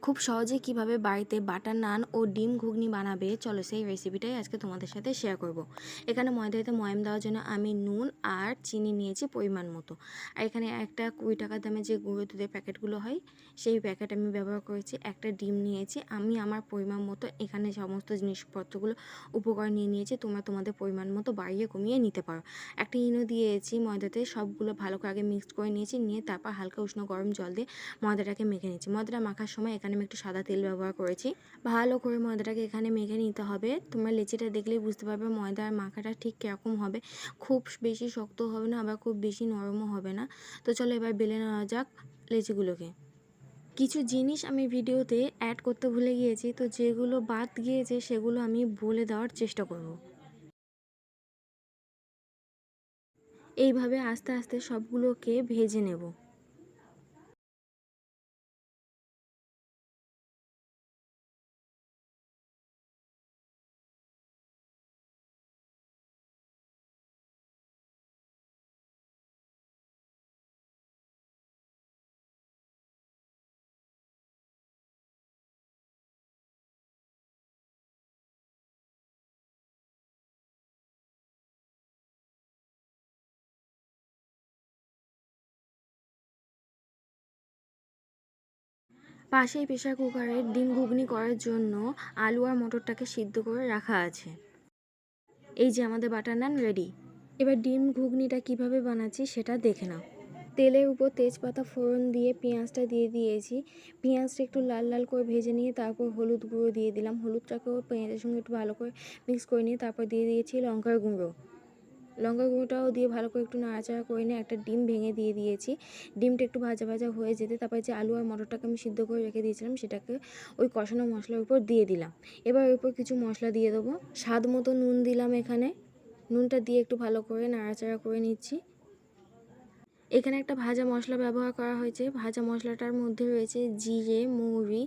খুব সহজে কিভাবে বাড়িতে বাটার নান ও ডিম ঘুগনি বানাবে, চলো সেই রেসিপিটাই আজকে তোমাদের সাথে শেয়ার করব। এখানে ময়দাতে ময়াম দেওয়ার জন্য আমি নুন আর চিনি নিয়েছি পরিমাণ মতো। আর এখানে একটা 20 টাকা দামে যে গুঁড়ো দুধের প্যাকেটগুলো হয় সেই প্যাকেট আমি ব্যবহার করেছি। একটা ডিম নিয়েছি, আমি আমার পরিমাণ মতো এখানে সমস্ত জিনিসপত্রগুলো উপকরণ নিয়ে নিয়েছি। তোমরা তোমাদের পরিমাণ মতো বাড়িয়ে কমিয়ে নিতে পারো। একটা ইনো দিয়েছি ময়দাতে, সবগুলো ভালো করে আগে মিক্সড করে নিয়েছি, নিয়ে তারপর হালকা উষ্ণ গরম জল দিয়ে ময়দাটাকে মেখে নিচ্ছি। ময়দাটা মাখার সময় এখানে আমি একটু সাদা তেল ব্যবহার করেছি। ভালো করে ময়দাটাকে এখানে মেখে নিতে হবে। তোমরা লেচিটা দেখলেই বুঝতে পারবে ময়দার মাখাটা ঠিক কীরকম হবে। খুব বেশি শক্ত হবে না, আবার খুব বেশি নরমও হবে না। তো চলো এবার বেলে নেওয়া যাক লেচিগুলোকে। কিছু জিনিস আমি ভিডিওতে অ্যাড করতে ভুলে গিয়েছি, তো যেগুলো বাদ গিয়েছে সেগুলো আমি বলে দেওয়ার চেষ্টা করব। এইভাবে আস্তে আস্তে সবগুলোকে ভেজে নেব। পাশেই প্রেসার কুকারে ডিম ঘুগনি করার জন্য আলু আর মটরটাকে সিদ্ধ করে রাখা আছে। এই যে আমাদের বাটার নান রেডি। এবার ডিম ঘুগনিটা কিভাবে বানাচ্ছি সেটা দেখে নাও। তেলের উপর তেজপাতা ফোড়ন দিয়ে পেঁয়াজটা দিয়ে দিয়েছি। পেঁয়াজটা একটু লাল লাল করে ভেজে নিয়ে তারপর হলুদ গুঁড়ো দিয়ে দিলাম। হলুদটাকেও পেঁয়াজের সঙ্গে একটু ভালো করে মিক্স করে নিয়ে তারপর দিয়ে দিয়েছি লঙ্কার গুঁড়ো। লঙ্কা গুঁড়োটাও দিয়ে ভালো করে একটু নাড়াচাড়া করে নিয়ে একটা ডিম ভেঙে দিয়ে দিয়েছি। ডিমটা একটু ভাজা ভাজা হয়ে যেতে তারপরে যে আলু আর মটরটাকে আমি সিদ্ধ করে রেখে দিয়েছিলাম সেটাকে ওই কষানো মশলার উপর দিয়ে দিলাম। এবার ওর উপর কিছু মশলা দিয়ে দেবো। স্বাদ মতো নুন দিলাম এখানে। নুনটা দিয়ে একটু ভালো করে নাড়াচাড়া করে নিচ্ছি। এখানে একটা ভাজা মশলা ব্যবহার করা হয়েছে। ভাজা মশলাটার মধ্যে রয়েছে জিরে, মৌরি,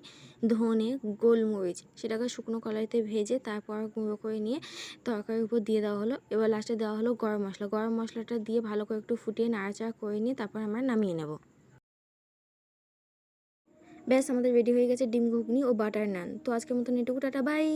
ধনে, গোলমরিচ। সেটাকে শুকনো কড়াইতে ভেজে তারপর গুঁড়ো করে নিয়ে তরকারির উপর দিয়ে দেওয়া হলো। এবার লাস্টে দেওয়া হলো গরম মশলা। গরম মশলাটা দিয়ে ভালো করে একটু ফুটিয়ে নাড়াচাড়া করে নিয়ে তারপর আমরা নামিয়ে নেব। ব্যাস, আমাদের রেডি হয়ে গেছে ডিম ঘুগনি ও বাটার নান। তো আজকের মতন এটুকু, টাটা, বাই।